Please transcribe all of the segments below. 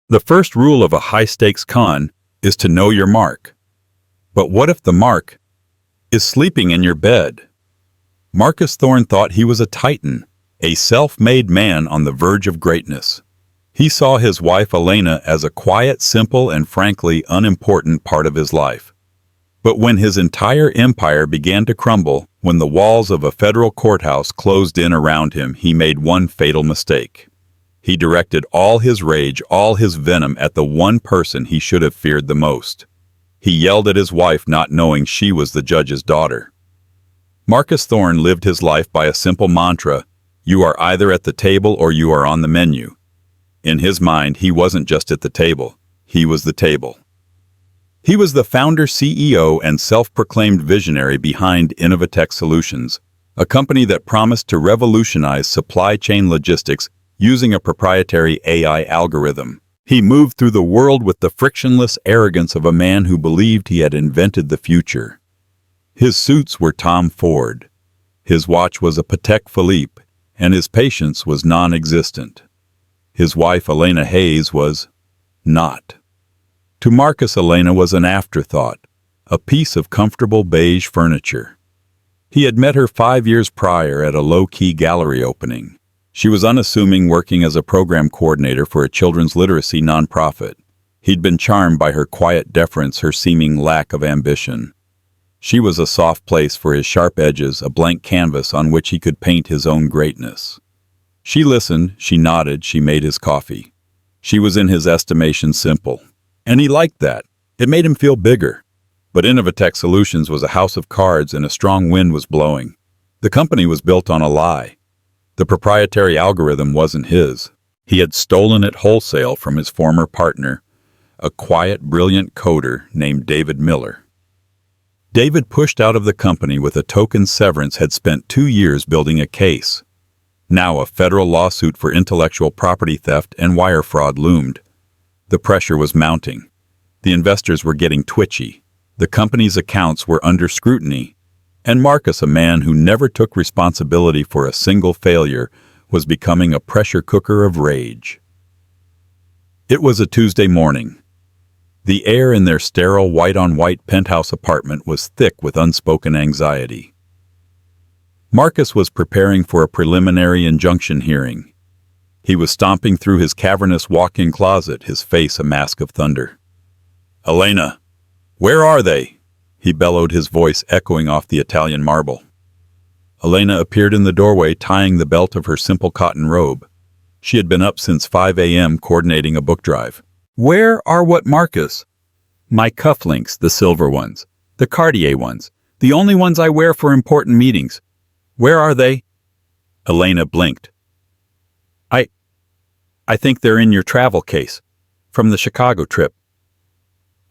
The first rule of a high-stakes con is to know your mark. But what if the mark is sleeping in your bed? Marcus Thorne thought he was a titan, a self-made man on the verge of greatness. He saw his wife Elena as a quiet, simple, and frankly unimportant part of his life. But when his entire empire began to crumble, when the walls of a federal courthouse closed in around him, he made one fatal mistake. He directed all his rage, all his venom at the one person he should have feared the most. He yelled at his wife, not knowing she was the judge's daughter. Marcus Thorne lived his life by a simple mantra: you are either at the table or you are on the menu. In his mind, he wasn't just at the table, he was the table. He was the founder, CEO, and self-proclaimed visionary behind Innovatech Solutions, a company that promised to revolutionize supply chain logistics using a proprietary AI algorithm. He moved through the world with the frictionless arrogance of a man who believed he had invented the future. His suits were Tom Ford. His watch was a Patek Philippe, and his patience was non-existent. His wife, Elena Hayes, was not. To Marcus, Elena was an afterthought, a piece of comfortable beige furniture. He had met her 5 years prior at a low-key gallery opening. She was unassuming, working as a program coordinator for a children's literacy nonprofit. He'd been charmed by her quiet deference, her seeming lack of ambition. She was a soft place for his sharp edges, a blank canvas on which he could paint his own greatness. She listened, she nodded, she made his coffee. She was in his estimation simple, and he liked that. It made him feel bigger. But Innovatech Solutions was a house of cards, and a strong wind was blowing. The company was built on a lie. The proprietary algorithm wasn't his. He had stolen it wholesale from his former partner, a quiet, brilliant coder named David Miller. David, pushed out of the company with a token severance, had spent 2 years building a case. Now a federal lawsuit for intellectual property theft and wire fraud loomed. The pressure was mounting. The investors were getting twitchy. The company's accounts were under scrutiny. And Marcus, a man who never took responsibility for a single failure, was becoming a pressure cooker of rage. It was a Tuesday morning. The air in their sterile white-on-white penthouse apartment was thick with unspoken anxiety. Marcus was preparing for a preliminary injunction hearing. He was stomping through his cavernous walk-in closet, his face a mask of thunder. "Elena, where are they?" He bellowed, his voice echoing off the Italian marble. Elena appeared in the doorway, tying the belt of her simple cotton robe. She had been up since 5 a.m. coordinating a book drive. "Where are what, Marcus?" "My cufflinks, the silver ones. The Cartier ones. The only ones I wear for important meetings. Where are they?" Elena blinked. I think they're in your travel case. From the Chicago trip."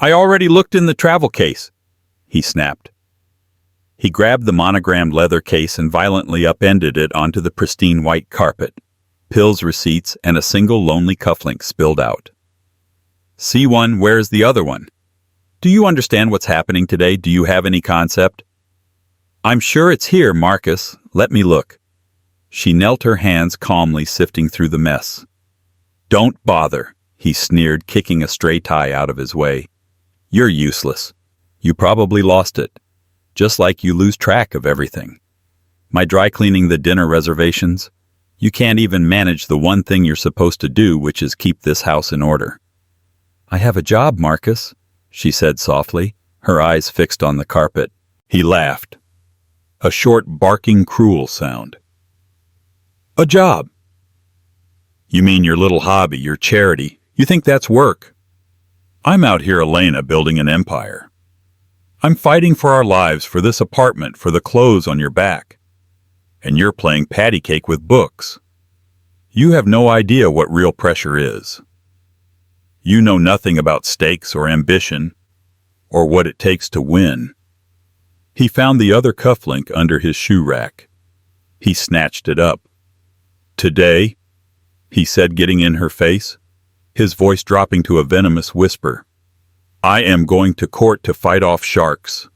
"I already looked in the travel case," he snapped. He grabbed the monogrammed leather case and violently upended it onto the pristine white carpet. Pills, receipts, and a single lonely cufflink spilled out. "See one, where's the other one? Do you understand what's happening today? Do you have any concept?" "I'm sure it's here, Marcus. Let me look." She knelt, her hands calmly sifting through the mess. "Don't bother," he sneered, kicking a stray tie out of his way. "You're useless. You probably lost it, just like you lose track of everything. My dry cleaning, the dinner reservations. You can't even manage the one thing you're supposed to do, which is keep this house in order." "I have a job, Marcus," she said softly, her eyes fixed on the carpet. He laughed. A short, barking, cruel sound. "A job? You mean your little hobby, your charity? You think that's work? I'm out here, Elena, building an empire. I'm fighting for our lives, for this apartment, for the clothes on your back. And you're playing patty cake with books. You have no idea what real pressure is. You know nothing about stakes or ambition, or what it takes to win." He found the other cufflink under his shoe rack. He snatched it up. "Today," he said, getting in her face, his voice dropping to a venomous whisper, "I am going to court to fight off sharks,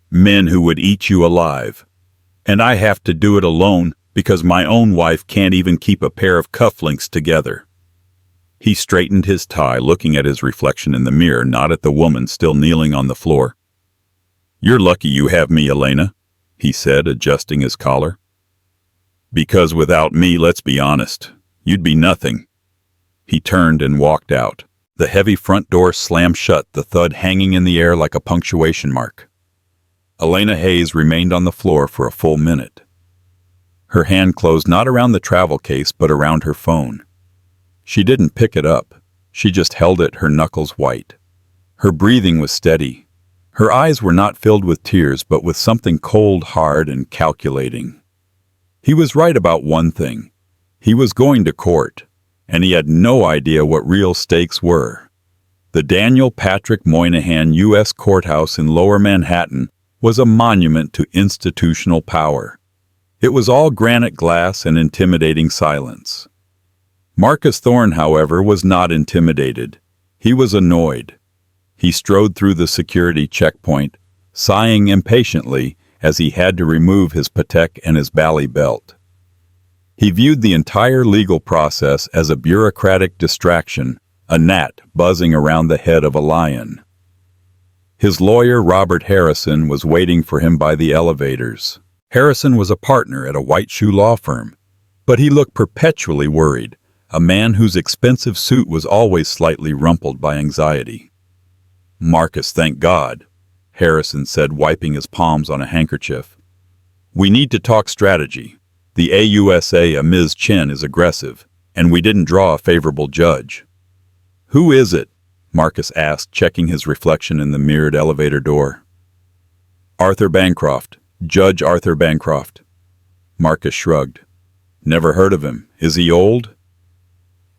men who would eat you alive. And I have to do it alone because my own wife can't even keep a pair of cufflinks together." He straightened his tie, looking at his reflection in the mirror, not at the woman still kneeling on the floor. "You're lucky you have me, Elena," he said, adjusting his collar. "Because without me, let's be honest, you'd be nothing." He turned and walked out. The heavy front door slammed shut, the thud hanging in the air like a punctuation mark. Elena Hayes remained on the floor for a full minute. Her hand closed not around the travel case, but around her phone. She didn't pick it up. She just held it, her knuckles white. Her breathing was steady. Her eyes were not filled with tears, but with something cold, hard, and calculating. He was right about one thing. He was going to court, and he had no idea what real stakes were. The Daniel Patrick Moynihan U.S. Courthouse in Lower Manhattan was a monument to institutional power. It was all granite glass and intimidating silence. Marcus Thorne, however, was not intimidated. He was annoyed. He strode through the security checkpoint, sighing impatiently as he had to remove his patek and his bally belt. He viewed the entire legal process as a bureaucratic distraction, a gnat buzzing around the head of a lion. His lawyer, Robert Harrison, was waiting for him by the elevators. Harrison was a partner at a white shoe law firm, but he looked perpetually worried, a man whose expensive suit was always slightly rumpled by anxiety. "Marcus, thank God," Harrison said, wiping his palms on a handkerchief. "We need to talk strategy. The AUSA, Ms. Chen, is aggressive, and we didn't draw a favorable judge." "Who is it?" Marcus asked, checking his reflection in the mirrored elevator door. "Arthur Bancroft, Judge Arthur Bancroft." Marcus shrugged. "Never heard of him. Is he old?"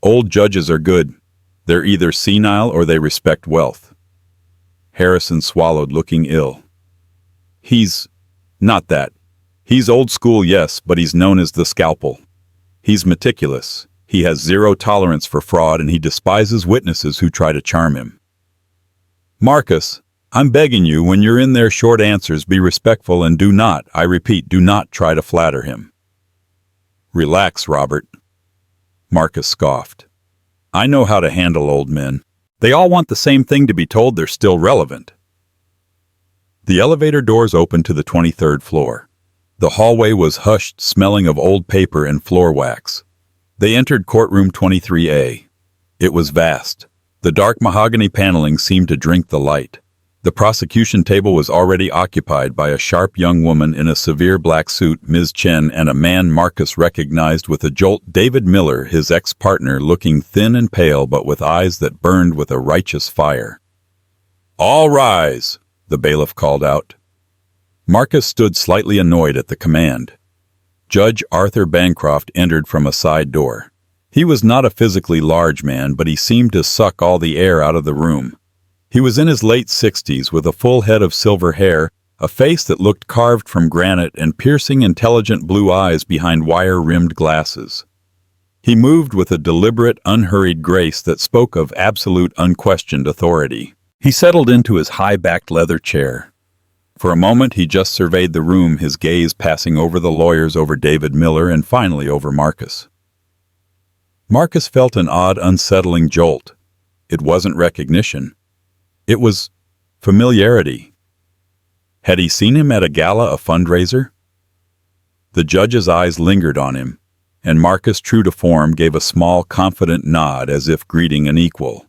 "Old judges are good. They're either senile or they respect wealth." Harrison swallowed, looking ill. "He's not that. He's old school, yes, but he's known as the scalpel. He's meticulous. He has zero tolerance for fraud, and he despises witnesses who try to charm him." "Marcus, I'm begging you, when you're in there short answers, be respectful and do not, I repeat, do not try to flatter him." "Relax, Robert." Marcus scoffed. "I know how to handle old men. They all want the same thing, to be told they're still relevant." The elevator doors opened to the 23rd floor. The hallway was hushed, smelling of old paper and floor wax. They entered courtroom 23A. It was vast. The dark mahogany paneling seemed to drink the light. The prosecution table was already occupied by a sharp young woman in a severe black suit, Ms. Chen, and a man Marcus recognized with a jolt, David Miller, his ex-partner, looking thin and pale but with eyes that burned with a righteous fire. "All rise," the bailiff called out. Marcus stood slightly annoyed at the command. Judge Arthur Bancroft entered from a side door. He was not a physically large man, but he seemed to suck all the air out of the room. He was in his late 60s, with a full head of silver hair, a face that looked carved from granite, and piercing, intelligent blue eyes behind wire-rimmed glasses. He moved with a deliberate, unhurried grace that spoke of absolute, unquestioned authority. He settled into his high-backed leather chair. For a moment he just surveyed the room, his gaze passing over the lawyers, over David Miller, and finally over Marcus. Marcus felt an odd, unsettling jolt. It wasn't recognition. It was familiarity. Had he seen him at a gala, a fundraiser? The judge's eyes lingered on him, and Marcus, true to form, gave a small, confident nod as if greeting an equal.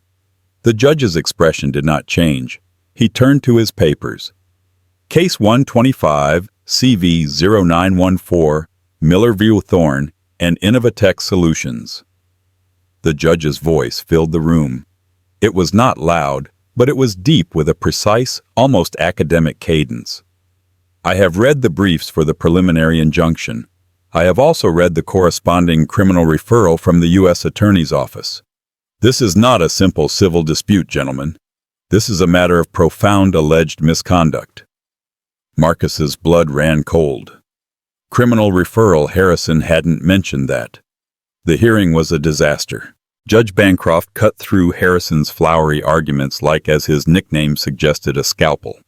The judge's expression did not change. He turned to his papers. Case 125, CV 0914, Miller v. Thorne, and Innovatech Solutions. The judge's voice filled the room. It was not loud, but it was deep, with a precise, almost academic cadence. "I have read the briefs for the preliminary injunction. I have also read the corresponding criminal referral from the U.S. Attorney's Office. This is not a simple civil dispute, gentlemen. This is a matter of profound alleged misconduct." Marcus's blood ran cold. Criminal referral, Harrison hadn't mentioned that. The hearing was a disaster. Judge Bancroft cut through Harrison's flowery arguments like, as his nickname suggested, a scalpel.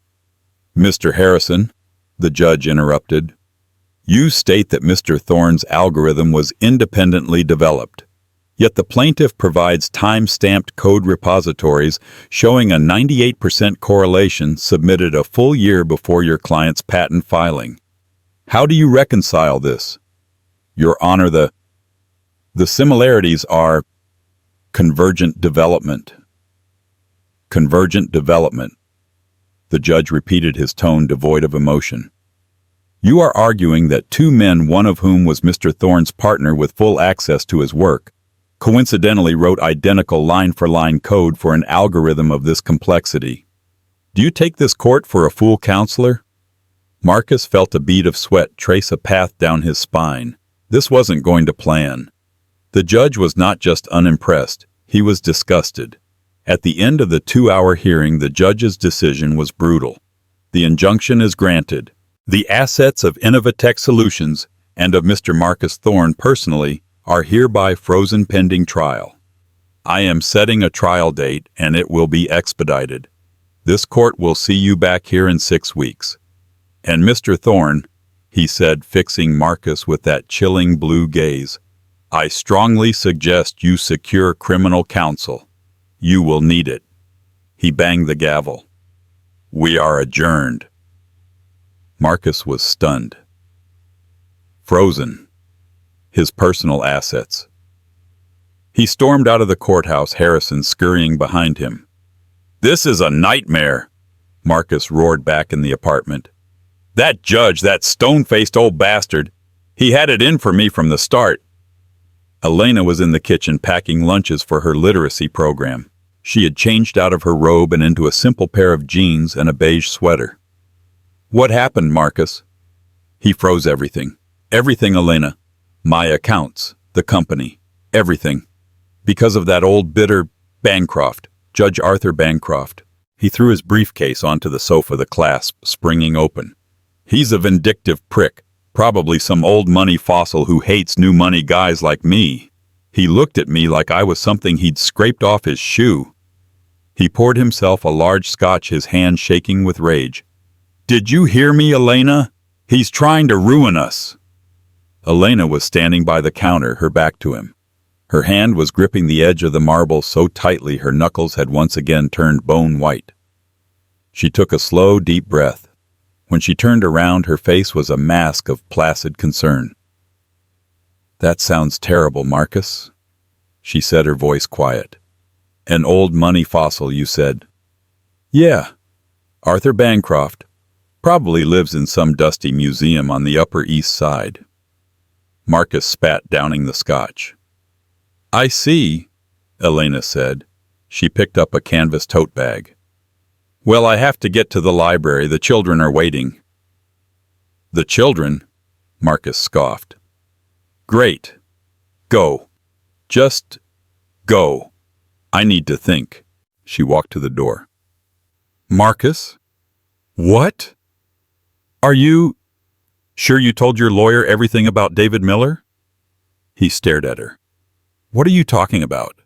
"Mr. Harrison," the judge interrupted, "you state that Mr. Thorne's algorithm was independently developed. Yet the plaintiff provides time-stamped code repositories showing a 98% correlation submitted a full year before your client's patent filing. How do you reconcile this? Your Honor, the similarities are convergent development. Convergent development. The judge repeated, his tone devoid of emotion. You are arguing that two men, one of whom was Mr. Thorne's partner with full access to his work, coincidentally wrote identical line-for-line code for an algorithm of this complexity. Do you take this court for a fool counselor? Marcus felt a bead of sweat trace a path down his spine. This wasn't going to plan. The judge was not just unimpressed, he was disgusted. At the end of the 2-hour hearing, the judge's decision was brutal. The injunction is granted. The assets of Innovatech Solutions and of Mr. Marcus Thorne personally are hereby frozen pending trial. I am setting a trial date, and it will be expedited. This court will see you back here in 6 weeks. And Mr. Thorne, he said, fixing Marcus with that chilling blue gaze, I strongly suggest you secure criminal counsel. You will need it. He banged the gavel. We are adjourned. Marcus was stunned. Frozen. His personal assets. He stormed out of the courthouse, Harrison scurrying behind him. This is a nightmare, Marcus roared back in the apartment. That judge, that stone-faced old bastard, he had it in for me from the start. Elena was in the kitchen packing lunches for her literacy program. She had changed out of her robe and into a simple pair of jeans and a beige sweater. What happened, Marcus? He froze everything. Everything, Elena. My accounts, the company, everything. Because of that old bitter Bancroft, Judge Arthur Bancroft. He threw his briefcase onto the sofa, the clasp springing open. He's a vindictive prick, probably some old money fossil who hates new money guys like me. He looked at me like I was something he'd scraped off his shoe. He poured himself a large scotch, his hand shaking with rage. Did you hear me, Elena? He's trying to ruin us. Elena was standing by the counter, her back to him. Her hand was gripping the edge of the marble so tightly her knuckles had once again turned bone white. She took a slow, deep breath. When she turned around, her face was a mask of placid concern. That sounds terrible, Marcus, she said, her voice quiet. An old money fossil, you said? Yeah, Arthur Bancroft. Probably lives in some dusty museum on the Upper East Side. Marcus spat, downing the scotch. I see, Elena said. She picked up a canvas tote bag. Well, I have to get to the library. The children are waiting. The children? Marcus scoffed. Great. Go. Just go. I need to think. She walked to the door. Marcus? What? Are you sure you told your lawyer everything about David Miller? He stared at her. What are you talking about?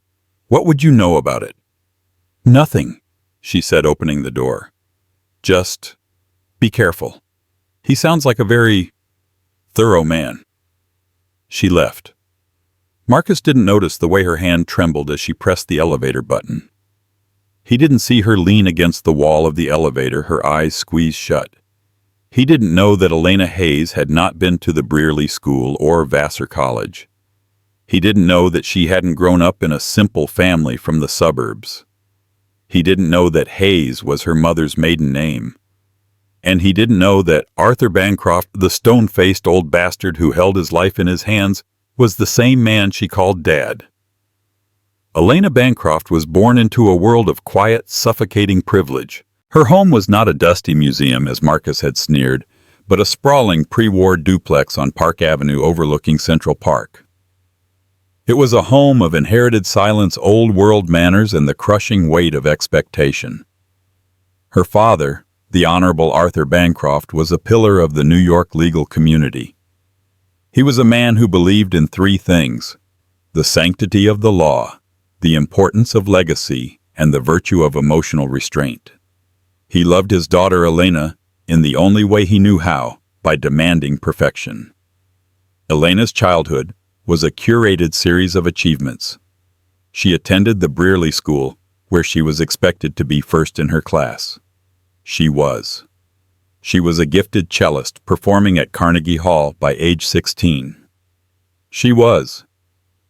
What would you know about it? Nothing, she said, opening the door. Just be careful. He sounds like a very thorough man. She left. Marcus didn't notice the way her hand trembled as she pressed the elevator button. He didn't see her lean against the wall of the elevator, her eyes squeezed shut. He didn't know that Elena Hayes had not been to the Brearley School or Vassar College. He didn't know that she hadn't grown up in a simple family from the suburbs. He didn't know that Hayes was her mother's maiden name. And he didn't know that Arthur Bancroft, the stone-faced old bastard who held his life in his hands, was the same man she called Dad. Elena Bancroft was born into a world of quiet, suffocating privilege. Her home was not a dusty museum, as Marcus had sneered, but a sprawling pre-war duplex on Park Avenue overlooking Central Park. It was a home of inherited silence, old-world manners, and the crushing weight of expectation. Her father, the Honorable Arthur Bancroft, was a pillar of the New York legal community. He was a man who believed in three things: the sanctity of the law, the importance of legacy, and the virtue of emotional restraint. He loved his daughter Elena in the only way he knew how, by demanding perfection. Elena's childhood was a curated series of achievements. She attended the Brearley School, where she was expected to be first in her class. She was. She was a gifted cellist performing at Carnegie Hall by age 16. She was.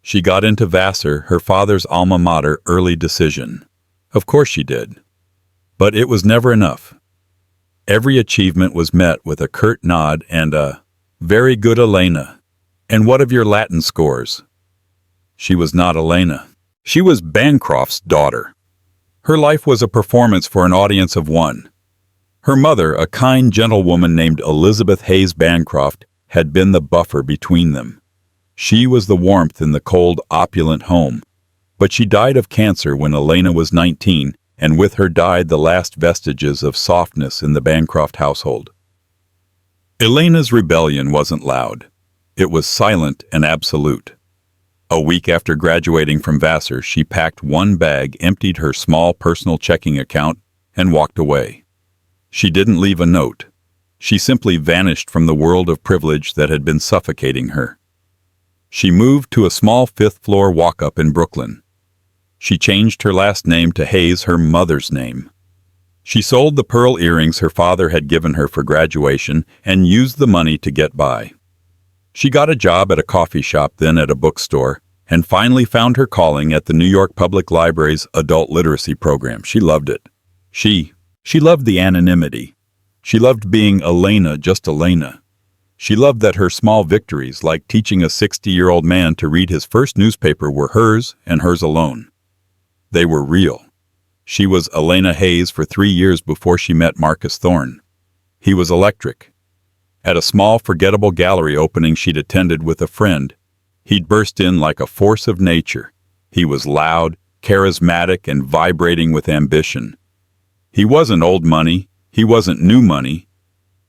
She got into Vassar, her father's alma mater, early decision. Of course she did. But it was never enough. Every achievement was met with a curt nod and a, "Very good, Elena. And what of your Latin scores?" She was not Elena. She was Bancroft's daughter. Her life was a performance for an audience of one. Her mother, a kind gentlewoman named Elizabeth Hayes Bancroft, had been the buffer between them. She was the warmth in the cold, opulent home. But she died of cancer when Elena was 19, and with her died the last vestiges of softness in the Bancroft household. Elena's rebellion wasn't loud. It was silent and absolute. A week after graduating from Vassar, she packed one bag, emptied her small personal checking account, and walked away. She didn't leave a note. She simply vanished from the world of privilege that had been suffocating her. She moved to a small fifth-floor walk-up in Brooklyn. She changed her last name to Hayes, her mother's name. She sold the pearl earrings her father had given her for graduation and used the money to get by. She got a job at a coffee shop, then at a bookstore, and finally found her calling at the New York Public Library's adult literacy program. She loved it. She loved the anonymity. She loved being Elena, just Elena. She loved that her small victories, like teaching a 60-year-old man to read his first newspaper, were hers and hers alone. They were real. She was Elena Hayes for 3 years before she met Marcus Thorne. He was electric. At a small, forgettable gallery opening she'd attended with a friend, he'd burst in like a force of nature. He was loud, charismatic, and vibrating with ambition. He wasn't old money, he wasn't new money.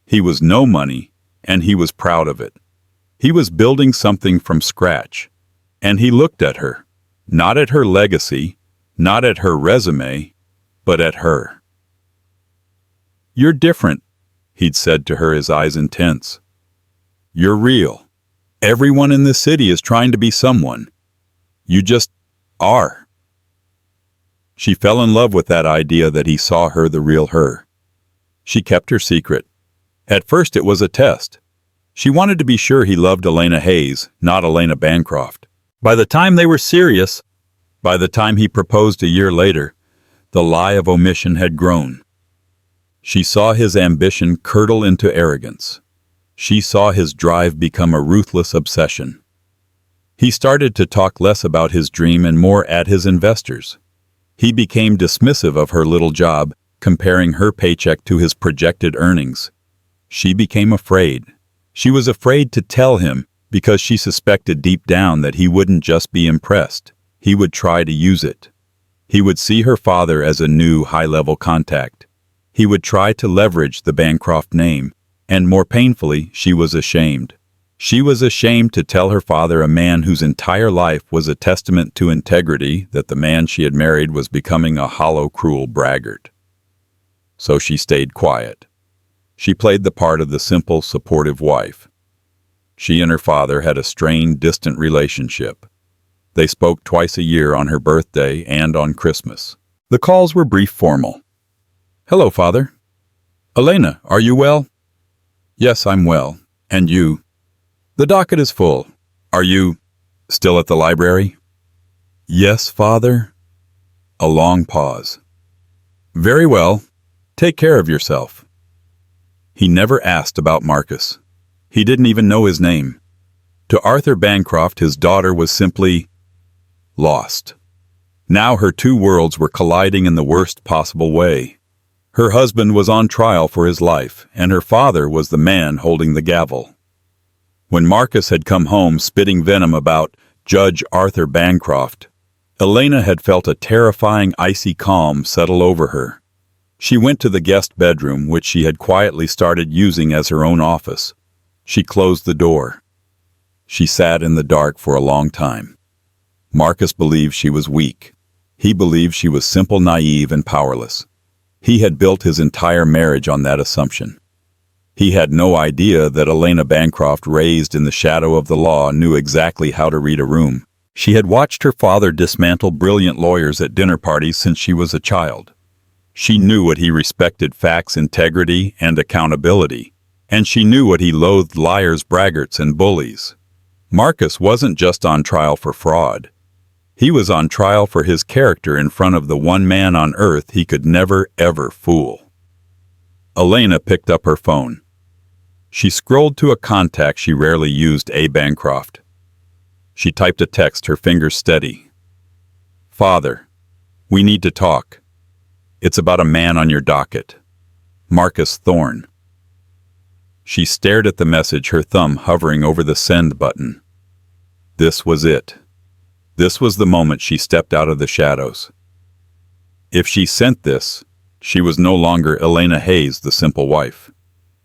He was no money, and he was proud of it. He was building something from scratch. And he looked at her, not at her legacy, not at her resume, but at her. "You're different," he'd said to her, his eyes intense. "You're real. Everyone in this city is trying to be someone. You just are." She fell in love with that idea that he saw her, the real her. She kept her secret. At first it was a test. She wanted to be sure he loved Elena Hayes, not Elena Bancroft. By the time they were serious, by the time he proposed a year later, the lie of omission had grown. She saw his ambition curdle into arrogance. She saw his drive become a ruthless obsession. He started to talk less about his dream and more at his investors. He became dismissive of her little job, comparing her paycheck to his projected earnings. She became afraid. She was afraid to tell him because she suspected deep down that he wouldn't just be impressed. He would try to use it. He would see her father as a new high-level contact. He would try to leverage the Bancroft name, and more painfully, she was ashamed. She was ashamed to tell her father, a man whose entire life was a testament to integrity, that the man she had married was becoming a hollow, cruel braggart. So she stayed quiet. She played the part of the simple, supportive wife. She and her father had a strained, distant relationship. They spoke twice a year, on her birthday and on Christmas. The calls were brief, formal. "Hello, Father." "Elena, are you well?" "Yes, I'm well. And you?" "The docket is full. Are you still at the library?" "Yes, Father." A long pause. "Very well. Take care of yourself." He never asked about Marcus. He didn't even know his name. To Arthur Bancroft, his daughter was simply lost. Now her two worlds were colliding in the worst possible way. Her husband was on trial for his life, and her father was the man holding the gavel. When Marcus had come home spitting venom about Judge Arthur Bancroft, Elena had felt a terrifying icy calm settle over her. She went to the guest bedroom, which she had quietly started using as her own office. She closed the door. She sat in the dark for a long time. Marcus believed she was weak. He believed she was simple, naive, and powerless. He had built his entire marriage on that assumption. He had no idea that Elena Bancroft, raised in the shadow of the law, knew exactly how to read a room. She had watched her father dismantle brilliant lawyers at dinner parties since she was a child. She knew what he respected: facts, integrity, and accountability. And she knew what he loathed: liars, braggarts, and bullies. Marcus wasn't just on trial for fraud. He was on trial for his character in front of the one man on earth he could never, ever fool. Elena picked up her phone. She scrolled to a contact she rarely used: A. Bancroft. She typed a text, her fingers steady. "Father, we need to talk. It's about a man on your docket. Marcus Thorne." She stared at the message, her thumb hovering over the send button. This was it. This was the moment she stepped out of the shadows. If she sent this, she was no longer Elena Hayes, the simple wife.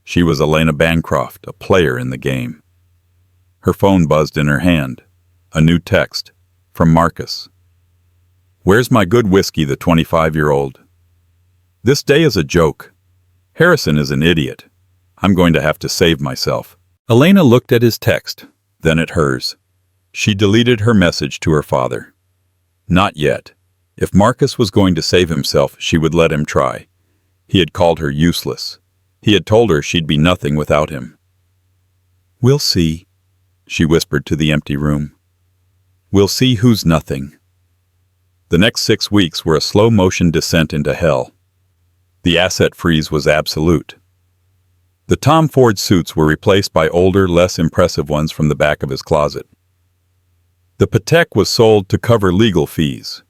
She was Elena Bancroft, a player in the game. Her phone buzzed in her hand. A new text from Marcus. "Where's my good whiskey, the 25-year-old? This day is a joke. Harrison is an idiot. I'm going to have to save myself." Elena looked at his text, then at hers. She deleted her message to her father. Not yet. If Marcus was going to save himself, she would let him try. He had called her useless. He had told her she'd be nothing without him. "We'll see," she whispered to the empty room. "We'll see who's nothing." The next 6 weeks were a slow-motion descent into hell. The asset freeze was absolute. The Tom Ford suits were replaced by older, less impressive ones from the back of his closet. The Patek was sold to cover legal fees.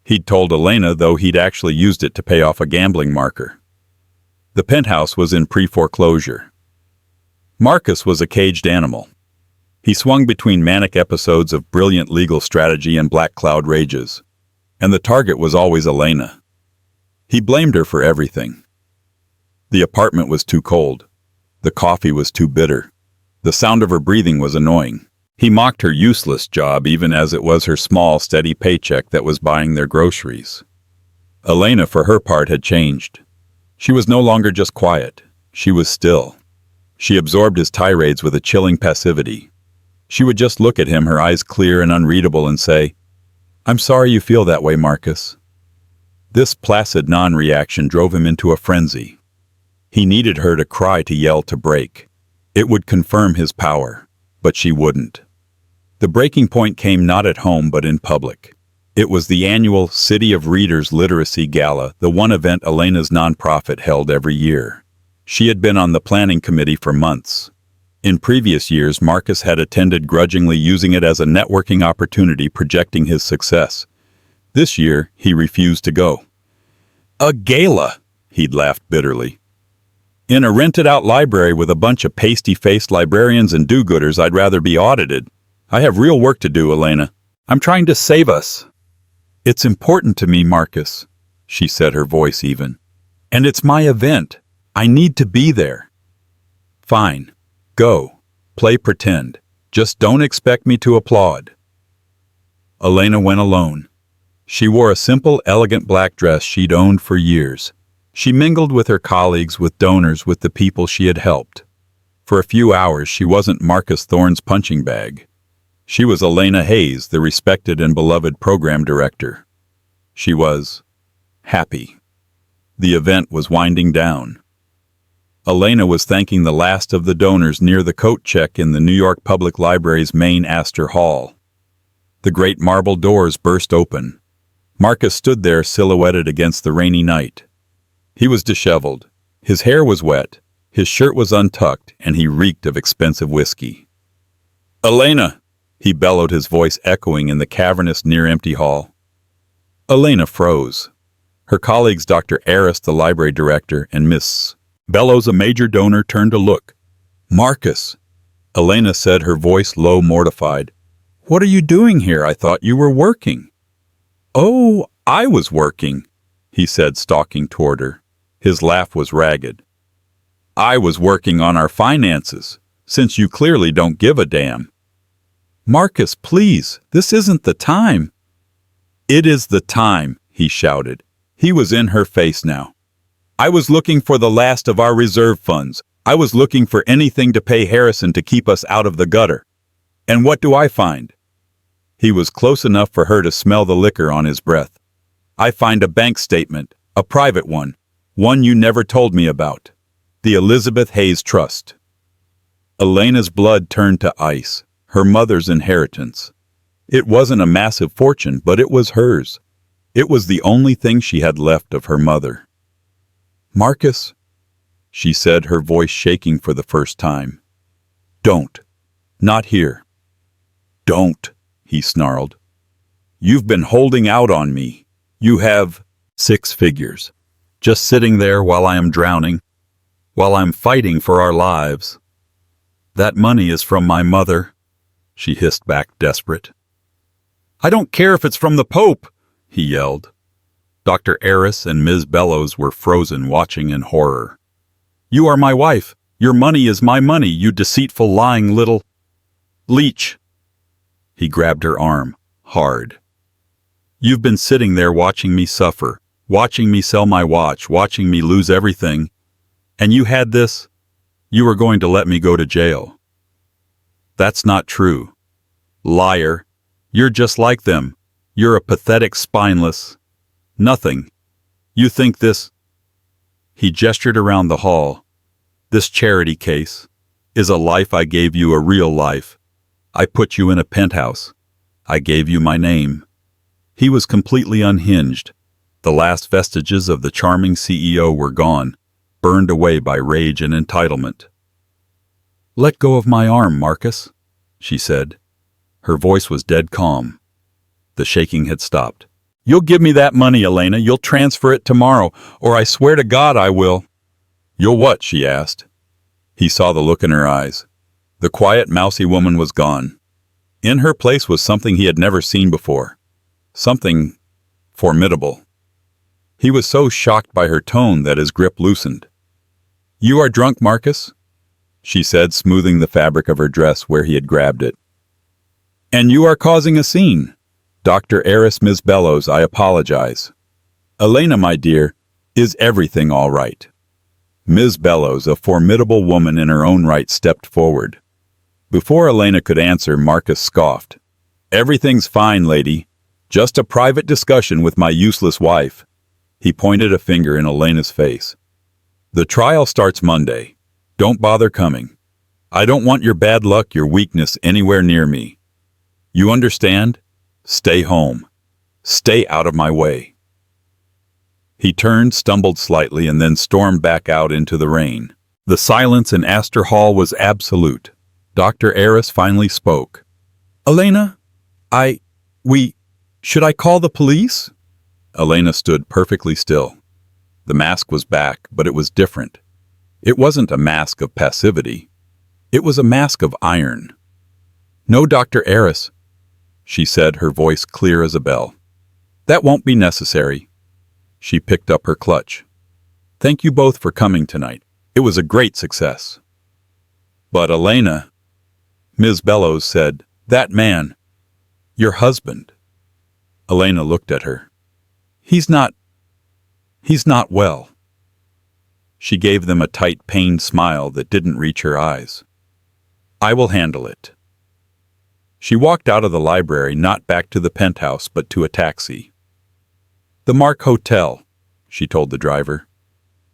He'd told Elena, though, he'd actually used it to pay off a gambling marker. The penthouse was in pre-foreclosure. Marcus was a caged animal. He swung between manic episodes of brilliant legal strategy and black cloud rages, and the target was always Elena. He blamed her for everything. The apartment was too cold. The coffee was too bitter. The sound of her breathing was annoying. He mocked her useless job, even as it was her small, steady paycheck that was buying their groceries. Elena, for her part, had changed. She was no longer just quiet. She was still. She absorbed his tirades with a chilling passivity. She would just look at him, her eyes clear and unreadable, and say, "I'm sorry you feel that way, Marcus." This placid non-reaction drove him into a frenzy. He needed her to cry, to yell, to break. It would confirm his power, but she wouldn't. The breaking point came not at home but in public. It was the annual City of Readers Literacy Gala, the one event Elena's nonprofit held every year. She had been on the planning committee for months. In previous years, Marcus had attended grudgingly, using it as a networking opportunity, projecting his success. This year, he refused to go. "A gala," he'd laughed bitterly. "In a rented-out library with a bunch of pasty-faced librarians and do-gooders, I'd rather be audited. I have real work to do, Elena. I'm trying to save us." "It's important to me, Marcus," she said, her voice even. "And it's my event. I need to be there." "Fine. Go. Play pretend. Just don't expect me to applaud." Elena went alone. She wore a simple, elegant black dress she'd owned for years. She mingled with her colleagues, with donors, with the people she had helped. For a few hours, she wasn't Marcus Thorne's punching bag. She was Elena Hayes, the respected and beloved program director. She was happy. The event was winding down. Elena was thanking the last of the donors near the coat check in the New York Public Library's main Astor Hall. The great marble doors burst open. Marcus stood there, silhouetted against the rainy night. He was disheveled. His hair was wet. His shirt was untucked, and he reeked of expensive whiskey. "Elena!" he bellowed, his voice echoing in the cavernous, near-empty hall. Elena froze. Her colleagues, Dr. Aris, the library director, and Miss Bellows, a major donor, turned to look. "Marcus," Elena said, her voice low, mortified. "What are you doing here? I thought you were working." "Oh, I was working," he said, stalking toward her. His laugh was ragged. "I was working on our finances, since you clearly don't give a damn." "Marcus, please, this isn't the time." "It is the time," he shouted. He was in her face now. "I was looking for the last of our reserve funds. I was looking for anything to pay Harrison to keep us out of the gutter. And what do I find?" He was close enough for her to smell the liquor on his breath. "I find a bank statement, a private one you never told me about. The Elizabeth Hayes Trust." Elena's blood turned to ice, her mother's inheritance. It wasn't a massive fortune, but it was hers. It was the only thing she had left of her mother. "Marcus," she said, her voice shaking for the first time. "Don't. Not here." "Don't," he snarled. "You've been holding out on me. You have 6 figures. Just sitting there while I am drowning, while I'm fighting for our lives." "That money is from my mother," she hissed back, desperate. "I don't care if it's from the Pope," he yelled. Dr. Arris and Ms. Bellows were frozen, watching in horror. "You are my wife. Your money is my money, you deceitful, lying little leech." He grabbed her arm, hard. "You've been sitting there watching me suffer, watching me sell my watch, watching me lose everything. And you had this? You were going to let me go to jail." "That's not true." "Liar. You're just like them. You're a pathetic, spineless nothing. You think this—" He gestured around the hall. "This charity case is a life I gave you, a real life. I put you in a penthouse. I gave you my name." He was completely unhinged. The last vestiges of the charming CEO were gone, burned away by rage and entitlement. "Let go of my arm, Marcus," she said. Her voice was dead calm. The shaking had stopped. "You'll give me that money, Elena. You'll transfer it tomorrow, or I swear to God I will." "You'll what?" she asked. He saw the look in her eyes. The quiet, mousy woman was gone. In her place was something he had never seen before. Something formidable. He was so shocked by her tone that his grip loosened. "You are drunk, Marcus," she said, smoothing the fabric of her dress where he had grabbed it. "And you are causing a scene. Dr. Arris, Ms. Bellows, I apologize. Elena, my dear, is everything all right?" Ms. Bellows, a formidable woman in her own right, stepped forward. Before Elena could answer, Marcus scoffed. "Everything's fine, lady. Just a private discussion with my useless wife." He pointed a finger in Elena's face. "The trial starts Monday. Don't bother coming. I don't want your bad luck, your weakness anywhere near me. You understand? Stay home. Stay out of my way." He turned, stumbled slightly, and then stormed back out into the rain. The silence in Astor Hall was absolute. Dr. Arris finally spoke. "Elena, should I call the police?" Elena stood perfectly still. The mask was back, but it was different. It wasn't a mask of passivity. It was a mask of iron. "No, Dr. Arris," she said, her voice clear as a bell. "That won't be necessary." She picked up her clutch. "Thank you both for coming tonight. It was a great success." "But Elena," Ms. Bellows said, "that man, your husband." Elena looked at her. He's not well." She gave them a tight, pained smile that didn't reach her eyes. "I will handle it." She walked out of the library, not back to the penthouse, but to a taxi. "The Mark Hotel," she told the driver.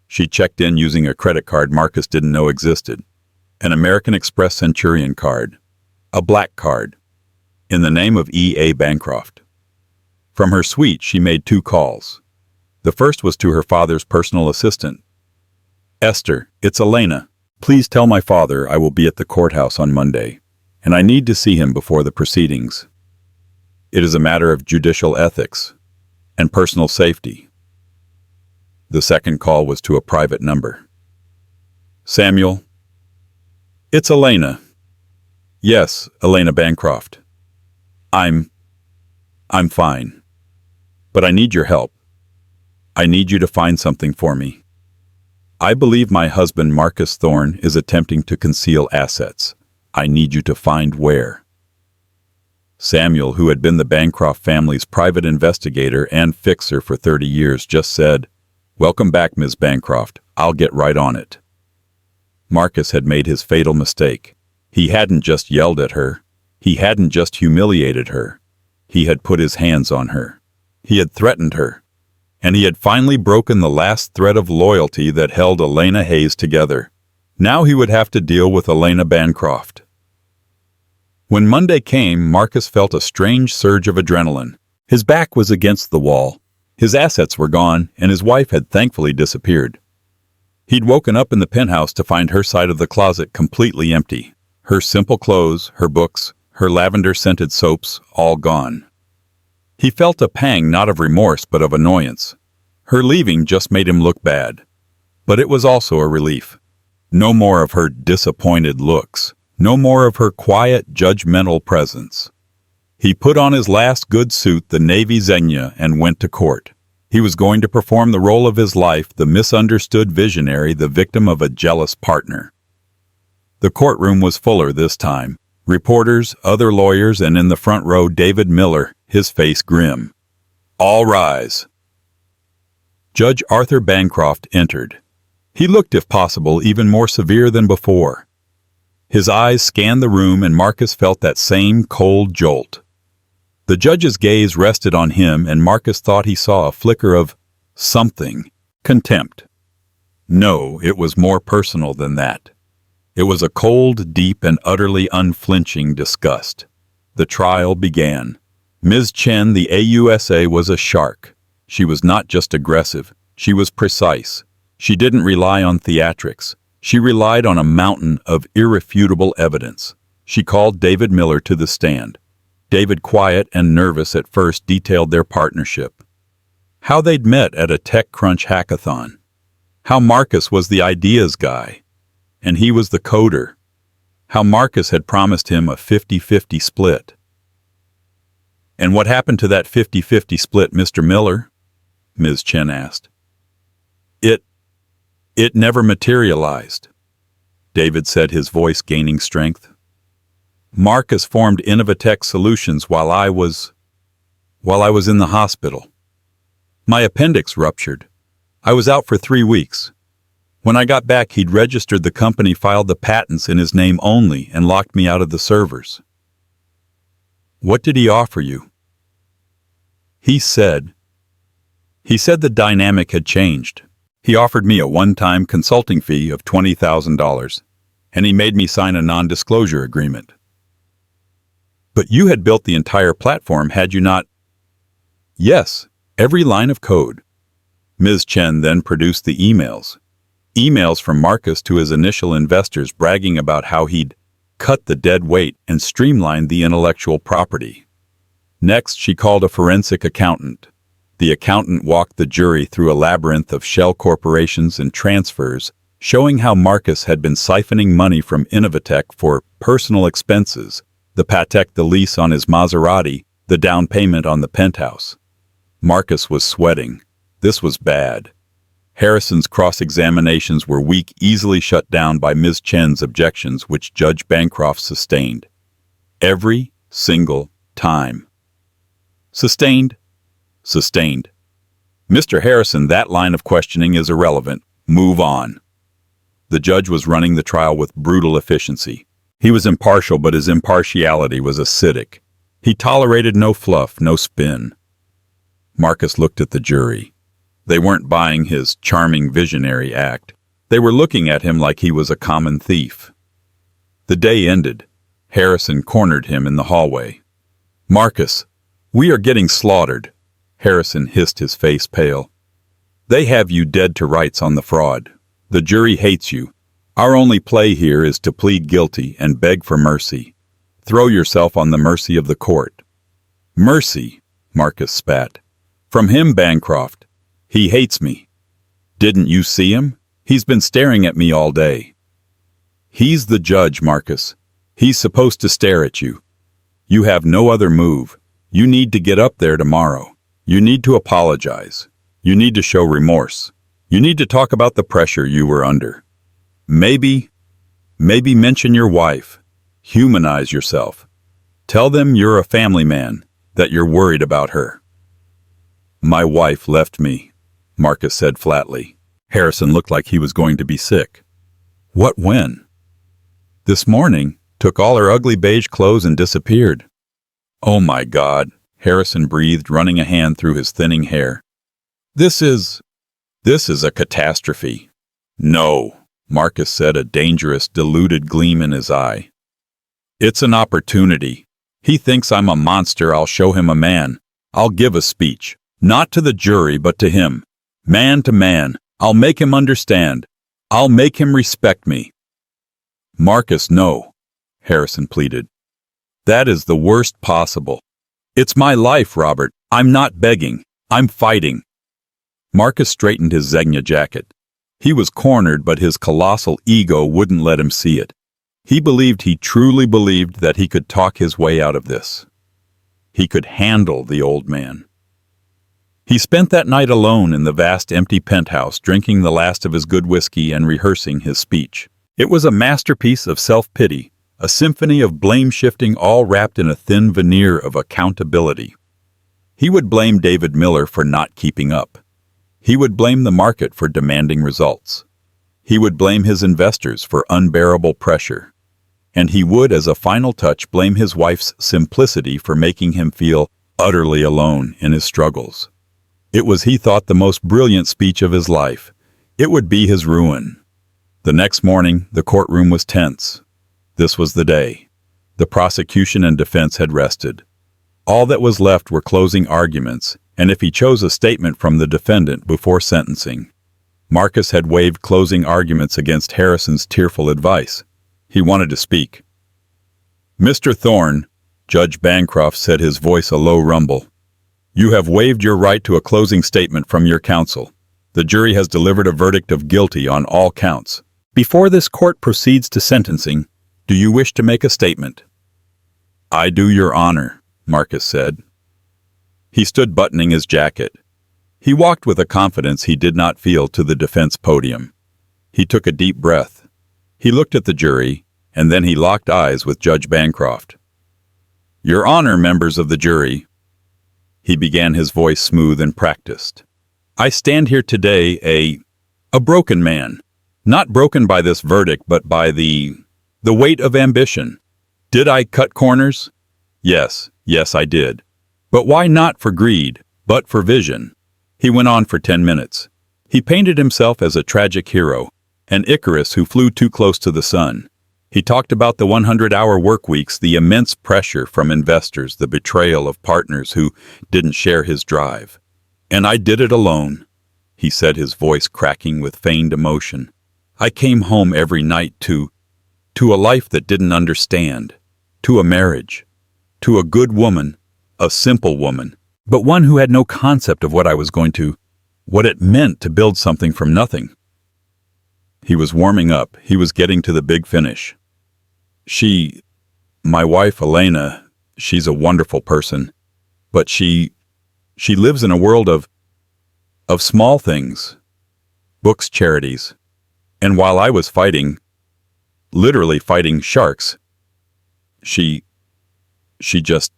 She checked in using a credit card Marcus didn't know existed. An American Express Centurion card. A black card. In the name of E.A. Bancroft. From her suite, she made 2 calls. The first was to her father's personal assistant. "Esther, it's Elena. Please tell my father I will be at the courthouse on Monday, and I need to see him before the proceedings. It is a matter of judicial ethics and personal safety." The second call was to a private number. "Samuel? It's Elena." "Yes, Elena Bancroft. I'm fine. But I need your help. I need you to find something for me. I believe my husband Marcus Thorne is attempting to conceal assets. I need you to find where." Samuel, who had been the Bancroft family's private investigator and fixer for 30 years, just said, "Welcome back, Ms. Bancroft. I'll get right on it." Marcus had made his fatal mistake. He hadn't just yelled at her. He hadn't just humiliated her. He had put his hands on her. He had threatened her. And he had finally broken the last thread of loyalty that held Elena Hayes together. Now he would have to deal with Elena Bancroft. When Monday came, Marcus felt a strange surge of adrenaline. His back was against the wall. His assets were gone, and his wife had thankfully disappeared. He'd woken up in the penthouse to find her side of the closet completely empty. Her simple clothes, her books, her lavender-scented soaps, all gone. He felt a pang not of remorse but of annoyance. Her leaving just made him look bad. But it was also a relief. No more of her disappointed looks. No more of her quiet, judgmental presence. He put on his last good suit, the Navy Xenia, and went to court. He was going to perform the role of his life, the misunderstood visionary, the victim of a jealous partner. The courtroom was fuller this time. Reporters, other lawyers, and in the front row, David Miller, his face grim. All rise. Judge Arthur Bancroft entered. He looked, if possible, even more severe than before. His eyes scanned the room, and Marcus felt that same cold jolt. The judge's gaze rested on him, and Marcus thought he saw a flicker of something, contempt. No, it was more personal than that. It was a cold, deep, and utterly unflinching disgust. The trial began. Ms. Chen, the AUSA, was a shark. She was not just aggressive, she was precise. She didn't rely on theatrics. She relied on a mountain of irrefutable evidence. She called David Miller to the stand. David, quiet and nervous at first, detailed their partnership. How they'd met at a TechCrunch hackathon. How Marcus was the ideas guy, and he was the coder. How Marcus had promised him a 50-50 split. And what happened to that 50-50 split, Mr. Miller? Ms. Chen asked. It never materialized, David said, his voice gaining strength. Marcus formed Innovatech Solutions while I was in the hospital. My appendix ruptured. I was out for 3 weeks. When I got back, he'd registered the company, filed the patents in his name only, and locked me out of the servers. What did he offer you? He said the dynamic had changed. He offered me a one-time consulting fee of $20,000, and he made me sign a non-disclosure agreement. But you had built the entire platform, had you not? Yes, every line of code. Ms. Chen then produced the emails. Emails from Marcus to his initial investors bragging about how he'd cut the dead weight and streamlined the intellectual property. Next, she called a forensic accountant. The accountant walked the jury through a labyrinth of shell corporations and transfers, showing how Marcus had been siphoning money from Innovatech for personal expenses, the Patek, the lease on his Maserati, the down payment on the penthouse. Marcus was sweating. This was bad. Harrison's cross-examinations were weak, easily shut down by Ms. Chen's objections, which Judge Bancroft sustained. Every single time. Sustained. Sustained. Mr. Harrison, that line of questioning is irrelevant. Move on. The judge was running the trial with brutal efficiency. He was impartial, but his impartiality was acidic. He tolerated no fluff, no spin. Marcus looked at the jury. They weren't buying his charming visionary act. They were looking at him like he was a common thief. The day ended. Harrison cornered him in the hallway. Marcus, we are getting slaughtered. Harrison hissed, his face pale. They have you dead to rights on the fraud. The jury hates you. Our only play here is to plead guilty and beg for mercy. Throw yourself on the mercy of the court. Mercy, Marcus spat. From him, Bancroft. He hates me. Didn't you see him? He's been staring at me all day. He's the judge, Marcus. He's supposed to stare at you. You have no other move. You need to get up there tomorrow. You need to apologize. You need to show remorse. You need to talk about the pressure you were under. Maybe mention your wife. Humanize yourself. Tell them you're a family man, that you're worried about her. My wife left me, Marcus said flatly. Harrison looked like he was going to be sick. What, when? This morning, took all her ugly beige clothes and disappeared. Oh my God, Harrison breathed, running a hand through his thinning hair. This is a catastrophe. No, Marcus said, a dangerous, deluded gleam in his eye. It's an opportunity. He thinks I'm a monster. I'll show him a man. I'll give a speech. Not to the jury, but to him. Man to man. I'll make him understand. I'll make him respect me. Marcus, no, Harrison pleaded. That is the worst possible. It's my life, Robert. I'm not begging. I'm fighting. Marcus straightened his Zegna jacket. He was cornered, but his colossal ego wouldn't let him see it. He truly believed that he could talk his way out of this. He could handle the old man. He spent that night alone in the vast empty penthouse, drinking the last of his good whiskey and rehearsing his speech. It was a masterpiece of self-pity, a symphony of blame-shifting, all wrapped in a thin veneer of accountability. He would blame David Miller for not keeping up. He would blame the market for demanding results. He would blame his investors for unbearable pressure. And he would, as a final touch, blame his wife's simplicity for making him feel utterly alone in his struggles. It was, he thought, the most brilliant speech of his life. It would be his ruin. The next morning, the courtroom was tense. This was the day. The prosecution and defense had rested. All that was left were closing arguments, and if he chose a statement from the defendant before sentencing. Marcus had waived closing arguments against Harrison's tearful advice. He wanted to speak. Mr. Thorne, Judge Bancroft said, his voice a low rumble. You have waived your right to a closing statement from your counsel. The jury has delivered a verdict of guilty on all counts. Before this court proceeds to sentencing, do you wish to make a statement? I do, Your Honor, Marcus said. He stood buttoning his jacket. He walked with a confidence he did not feel to the defense podium. He took a deep breath. He looked at the jury, and then he locked eyes with Judge Bancroft. Your Honor, members of the jury, he began, his voice smooth and practiced. I stand here today a broken man, not broken by this verdict, but by the weight of ambition. Did I cut corners? Yes, I did. But why not for greed, but for vision? He went on for 10 minutes. He painted himself as a tragic hero, an Icarus who flew too close to the sun. He talked about the 100-hour work weeks, the immense pressure from investors, the betrayal of partners who didn't share his drive. And I did it alone, he said, his voice cracking with feigned emotion. I came home every night to a life that didn't understand, to a marriage, to a good woman, a simple woman, but one who had no concept of what it meant to build something from nothing. He was warming up. He was getting to the big finish. My wife, Elena, she's a wonderful person, but she lives in a world of small things, books, charities. And while I was literally fighting sharks, she just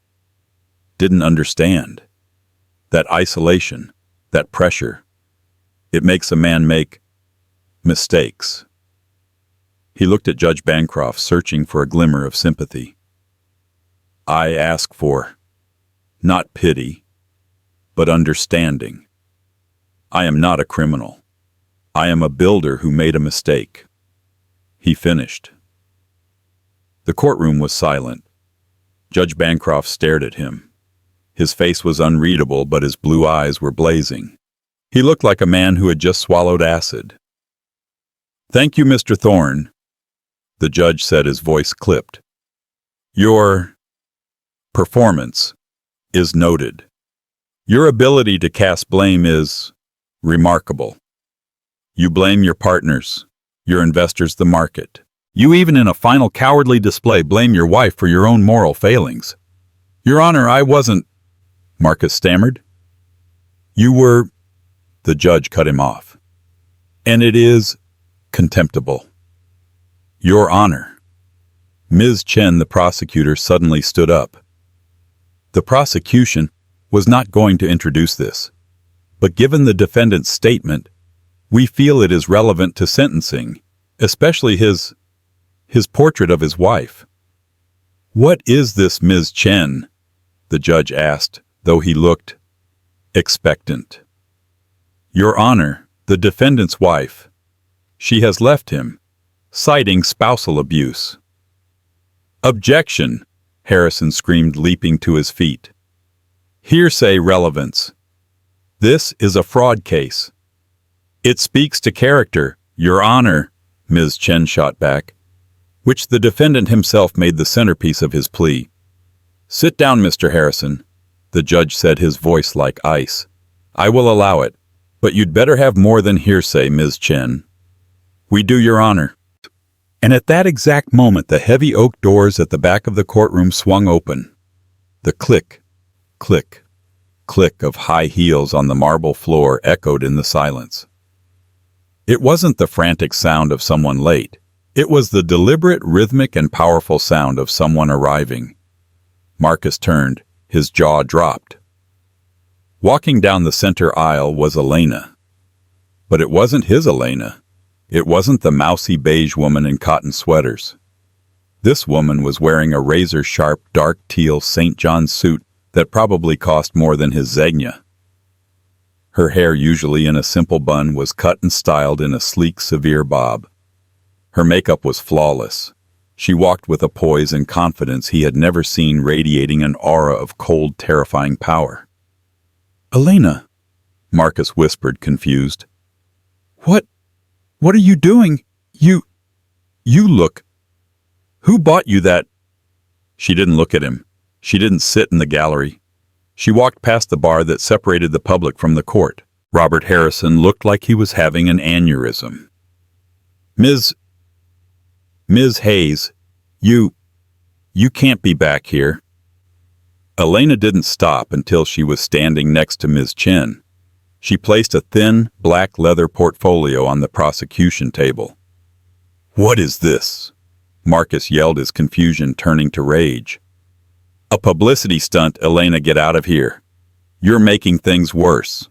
didn't understand. That isolation, that pressure, it makes a man make mistakes. He looked at Judge Bancroft, searching for a glimmer of sympathy. I ask for, not pity, but understanding. I am not a criminal. I am a builder who made a mistake. He finished. The courtroom was silent. Judge Bancroft stared at him. His face was unreadable, but his blue eyes were blazing. He looked like a man who had just swallowed acid. Thank you, Mr. Thorne, the judge said, his voice clipped. Your performance is noted. Your ability to cast blame is remarkable. You blame your partners, your investors, the market. You even, in a final cowardly display, blame your wife for your own moral failings. Your Honor, I wasn't, Marcus stammered. You were, the judge cut him off. And it is contemptible. Your Honor. Ms. Chen, the prosecutor, suddenly stood up. The prosecution was not going to introduce this, but given the defendant's statement, we feel it is relevant to sentencing, especially his portrait of his wife. What is this, Ms. Chen? The judge asked, though he looked expectant. Your Honor, the defendant's wife. She has left him, citing spousal abuse. Objection, Harrison screamed, leaping to his feet. Hearsay relevance. This is a fraud case. It speaks to character, Your Honor, Ms. Chen shot back, which the defendant himself made the centerpiece of his plea. Sit down, Mr. Harrison, the judge said, his voice like ice. I will allow it, but you'd better have more than hearsay, Ms. Chen. We do, Your Honor. And at that exact moment, the heavy oak doors at the back of the courtroom swung open. The click, click, click of high heels on the marble floor echoed in the silence. It wasn't the frantic sound of someone late. It was the deliberate, rhythmic, and powerful sound of someone arriving. Marcus turned, his jaw dropped. Walking down the center aisle was Elena. But it wasn't his Elena. It wasn't the mousy beige woman in cotton sweaters. This woman was wearing a razor-sharp, dark teal St. John's suit that probably cost more than his Zegna. Her hair, usually in a simple bun, was cut and styled in a sleek, severe bob. Her makeup was flawless. She walked with a poise and confidence he had never seen, radiating an aura of cold, terrifying power. Elena, Marcus whispered, confused. What are you doing? You look. Who bought you that? She didn't look at him. She didn't sit in the gallery. She walked past the bar that separated the public from the court. Robert Harrison looked like he was having an aneurysm. Ms. Hayes, you can't be back here. Elena didn't stop until she was standing next to Ms. Chen. She placed a thin, black leather portfolio on the prosecution table. What is this? Marcus yelled, his confusion turning to rage. A publicity stunt, Elena, get out of here. You're making things worse.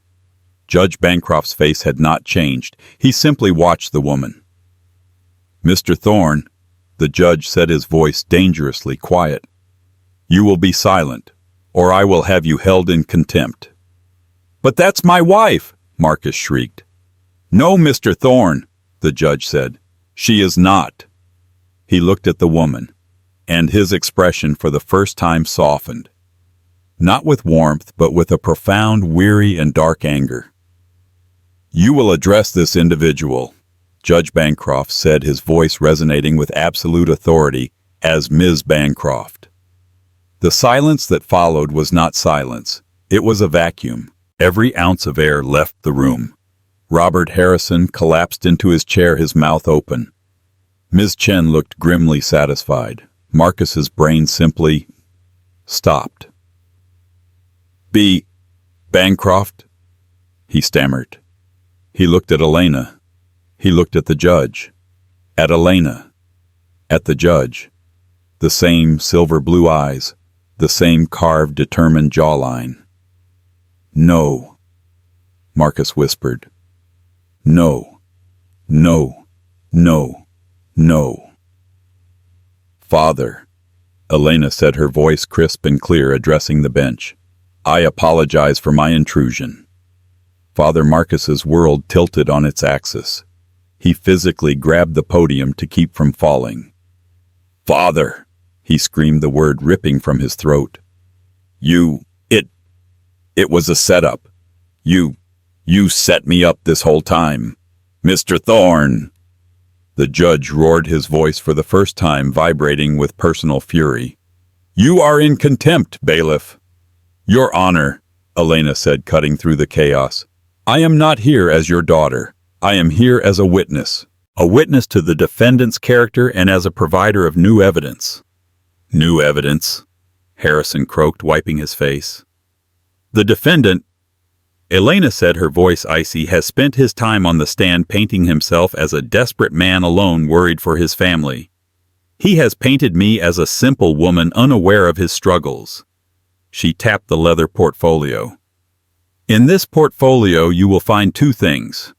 Judge Bancroft's face had not changed. He simply watched the woman. Mr. Thorne, the judge said, his voice dangerously quiet. You will be silent, or I will have you held in contempt. But that's my wife, Marcus shrieked. No, Mr. Thorne, the judge said. She is not. He looked at the woman, and his expression for the first time softened. Not with warmth, but with a profound, weary, and dark anger. You will address this individual, Judge Bancroft said, his voice resonating with absolute authority, as Ms. Bancroft. The silence that followed was not silence. It was a vacuum. Every ounce of air left the room. Robert Harrison collapsed into his chair, his mouth open. Ms. Chen looked grimly satisfied. Marcus's brain simply stopped. Bancroft? He stammered. He looked at Elena. He looked at the judge. At Elena. At the judge. The same silver blue eyes. The same carved, determined jawline. No, Marcus whispered. No, no, no, no. Father, Elena said, her voice crisp and clear, addressing the bench. I apologize for my intrusion. Father Marcus's world tilted on its axis. He physically grabbed the podium to keep from falling. Father, he screamed, the word ripping from his throat. It was a setup. You set me up this whole time. Mr. Thorne! The judge roared, his voice for the first time vibrating with personal fury. You are in contempt, bailiff. Your Honor, Elena said, cutting through the chaos. I am not here as your daughter. I am here as a witness to the defendant's character and as a provider of new evidence. New evidence? Harrison croaked, wiping his face. The defendant, Elena said, her voice icy, has spent his time on the stand painting himself as a desperate man alone, worried for his family. He has painted me as a simple woman unaware of his struggles. She tapped the leather portfolio. In this portfolio you will find two things.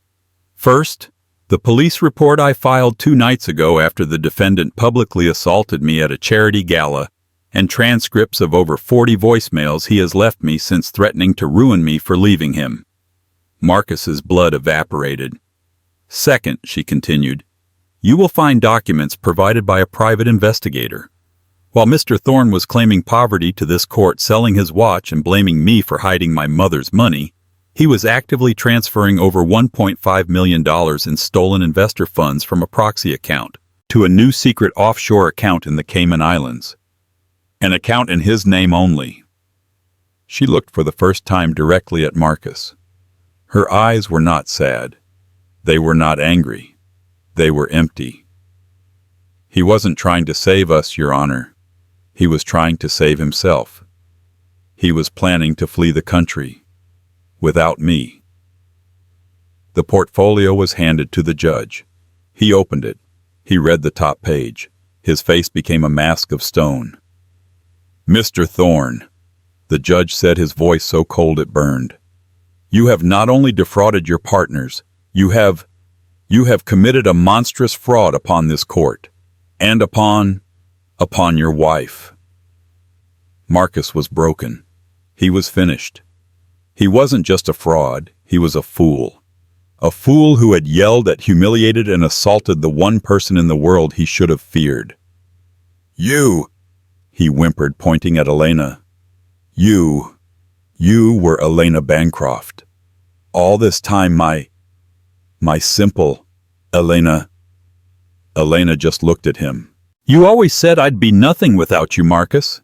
First, the police report I filed 2 nights ago after the defendant publicly assaulted me at a charity gala, and transcripts of over 40 voicemails he has left me since threatening to ruin me for leaving him. Marcus's blood evaporated. Second, she continued, you will find documents provided by a private investigator. While Mr. Thorne was claiming poverty to this court, selling his watch and blaming me for hiding my mother's money, he was actively transferring over $1.5 million in stolen investor funds from a proxy account to a new secret offshore account in the Cayman Islands. An account in his name only. She looked for the first time directly at Marcus. Her eyes were not sad. They were not angry. They were empty. He wasn't trying to save us, Your Honor. He was trying to save himself. He was planning to flee the country. Without me. The portfolio was handed to the judge. He opened it. He read the top page. His face became a mask of stone. Mr. Thorne, the judge said, his voice so cold it burned. You have not only defrauded your partners, you have committed a monstrous fraud upon this court, and upon your wife. Marcus was broken. He was finished. He wasn't just a fraud, he was a fool. A fool who had yelled at, humiliated, and assaulted the one person in the world he should have feared. You, he whimpered, pointing at Elena. You were Elena Bancroft. All this time my simple Elena. Elena just looked at him. You always said I'd be nothing without you, Marcus,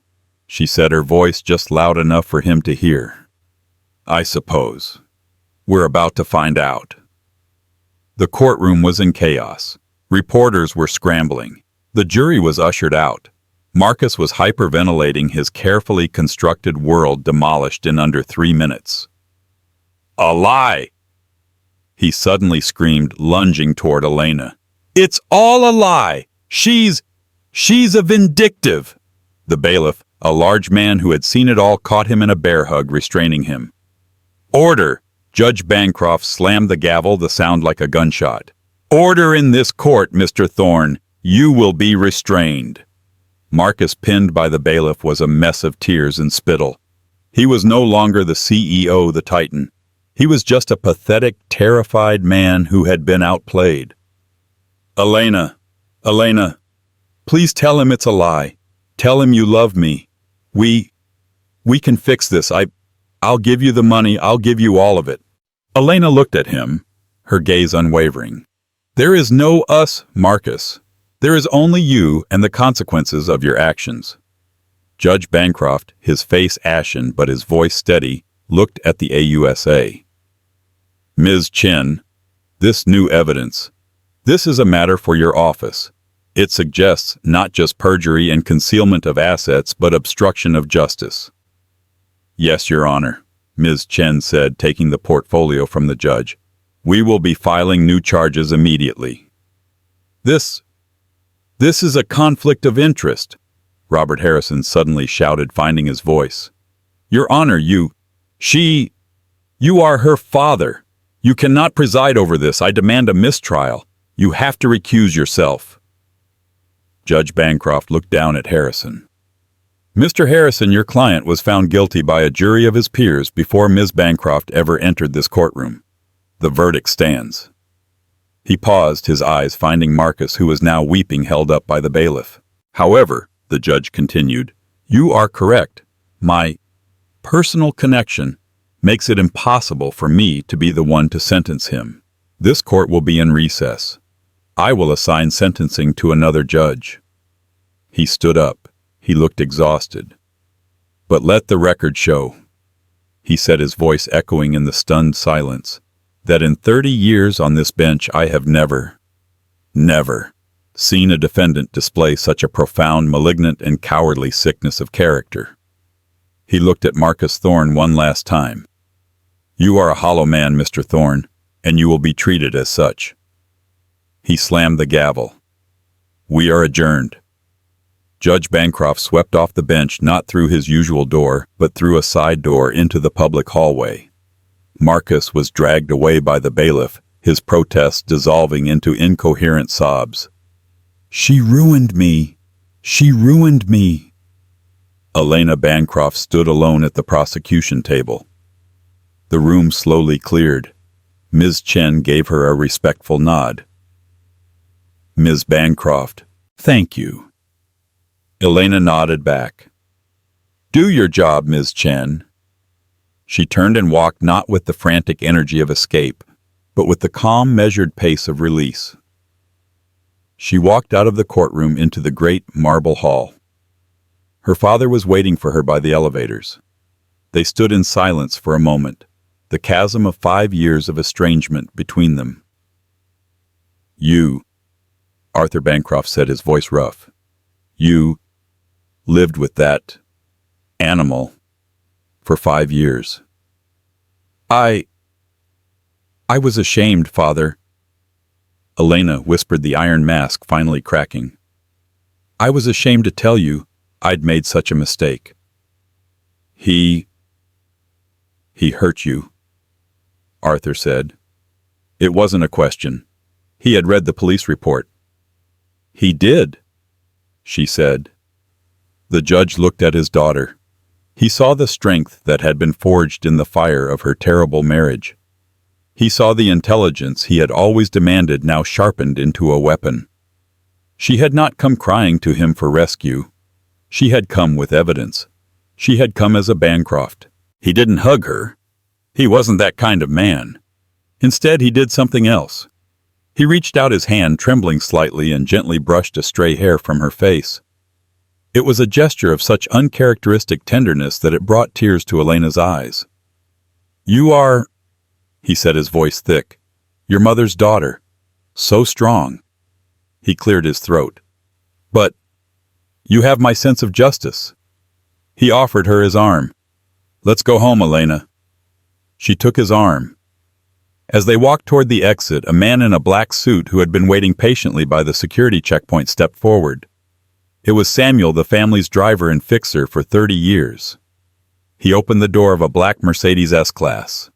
she said, her voice just loud enough for him to hear. I suppose. We're about to find out. The courtroom was in chaos. Reporters were scrambling. The jury was ushered out. Marcus was hyperventilating, his carefully constructed world demolished in under 3 minutes. A lie! He suddenly screamed, lunging toward Elena. It's all a lie! She's a vindictive! The bailiff, a large man who had seen it all, caught him in a bear hug, restraining him. Order! Judge Bancroft slammed the gavel, the sound like a gunshot. Order in this court, Mr. Thorne. You will be restrained. Marcus, pinned by the bailiff, was a mess of tears and spittle. He was no longer the CEO, the Titan. He was just a pathetic, terrified man who had been outplayed. Elena, please tell him it's a lie. Tell him you love me. We can fix this. I'll give you the money. I'll give you all of it. Elena looked at him, her gaze unwavering. There is no us, Marcus. There is only you and the consequences of your actions. Judge Bancroft, his face ashen but his voice steady, looked at the AUSA. Ms. Chen, this new evidence. This is a matter for your office. It suggests not just perjury and concealment of assets, but obstruction of justice. Yes, Your Honor, Ms. Chen said, taking the portfolio from the judge. We will be filing new charges immediately. This is a conflict of interest, Robert Harrison suddenly shouted, finding his voice. Your Honor, you are her father. You cannot preside over this. I demand a mistrial. You have to recuse yourself. Judge Bancroft looked down at Harrison. Mr. Harrison, your client was found guilty by a jury of his peers before Ms. Bancroft ever entered this courtroom. The verdict stands. He paused, his eyes finding Marcus, who was now weeping, held up by the bailiff. However, the judge continued, you are correct. My personal connection makes it impossible for me to be the one to sentence him. This court will be in recess. I will assign sentencing to another judge. He stood up. He looked exhausted. But let the record show, he said, his voice echoing in the stunned silence, that in 30 years on this bench I have never seen a defendant display such a profound, malignant, and cowardly sickness of character. He looked at Marcus Thorne one last time. You are a hollow man, Mr. Thorne, and you will be treated as such. He slammed the gavel. We are adjourned. Judge Bancroft swept off the bench, not through his usual door, but through a side door into the public hallway. Marcus was dragged away by the bailiff, his protests dissolving into incoherent sobs. She ruined me. She ruined me. Elena Bancroft stood alone at the prosecution table. The room slowly cleared. Ms. Chen gave her a respectful nod. Ms. Bancroft, thank you. Elena nodded back. Do your job, Ms. Chen. She turned and walked not with the frantic energy of escape, but with the calm, measured pace of release. She walked out of the courtroom into the great marble hall. Her father was waiting for her by the elevators. They stood in silence for a moment, the chasm of 5 years of estrangement between them. You, Arthur Bancroft said, his voice rough, you lived with that animal for 5 years. I was ashamed, Father. Elena whispered, the iron mask finally cracking. I was ashamed to tell you I'd made such a mistake. He hurt you, Arthur said. It wasn't a question. He had read the police report. He did, she said. The judge looked at his daughter. He saw the strength that had been forged in the fire of her terrible marriage. He saw the intelligence he had always demanded now sharpened into a weapon. She had not come crying to him for rescue. She had come with evidence. She had come as a Bancroft. He didn't hug her. He wasn't that kind of man. Instead, he did something else. He reached out his hand, trembling slightly, and gently brushed a stray hair from her face. It was a gesture of such uncharacteristic tenderness that it brought tears to Elena's eyes. You are, he said, his voice thick, your mother's daughter. So strong. He cleared his throat. But you have my sense of justice. He offered her his arm. Let's go home, Elena. She took his arm. As they walked toward the exit, a man in a black suit who had been waiting patiently by the security checkpoint stepped forward. It was Samuel, the family's driver and fixer for 30 years. He opened the door of a black Mercedes S-Class.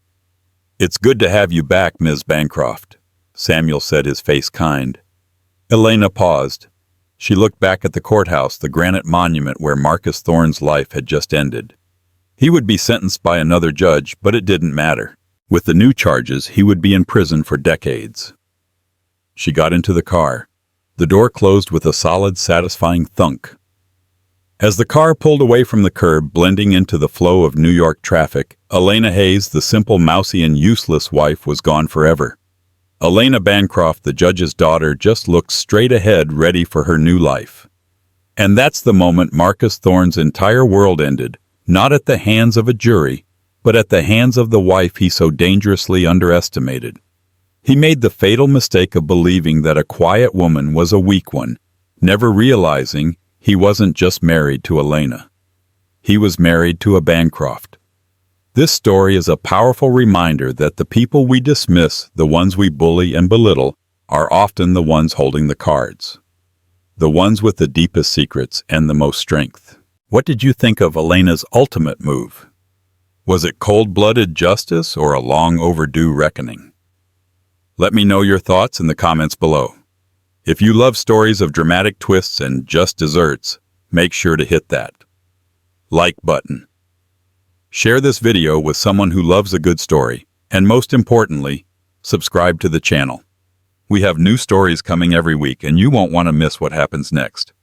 It's good to have you back, Ms. Bancroft, Samuel said, his face kind. Elena paused. She looked back at the courthouse, the granite monument where Marcus Thorne's life had just ended. He would be sentenced by another judge, but it didn't matter. With the new charges, he would be in prison for decades. She got into the car. The door closed with a solid, satisfying thunk. As the car pulled away from the curb, blending into the flow of New York traffic, Elena Hayes, the simple, mousy, and useless wife, was gone forever. Elena Bancroft, the judge's daughter, just looked straight ahead, ready for her new life. And that's the moment Marcus Thorne's entire world ended, not at the hands of a jury, but at the hands of the wife he so dangerously underestimated. He made the fatal mistake of believing that a quiet woman was a weak one, never realizing he wasn't just married to Elena. He was married to a Bancroft. This story is a powerful reminder that the people we dismiss, the ones we bully and belittle, are often the ones holding the cards. The ones with the deepest secrets and the most strength. What did you think of Elena's ultimate move? Was it cold-blooded justice or a long overdue reckoning? Let me know your thoughts in the comments below. If you love stories of dramatic twists and just desserts, make sure to hit that like button. Share this video with someone who loves a good story, and most importantly, subscribe to the channel. We have new stories coming every week, and you won't want to miss what happens next.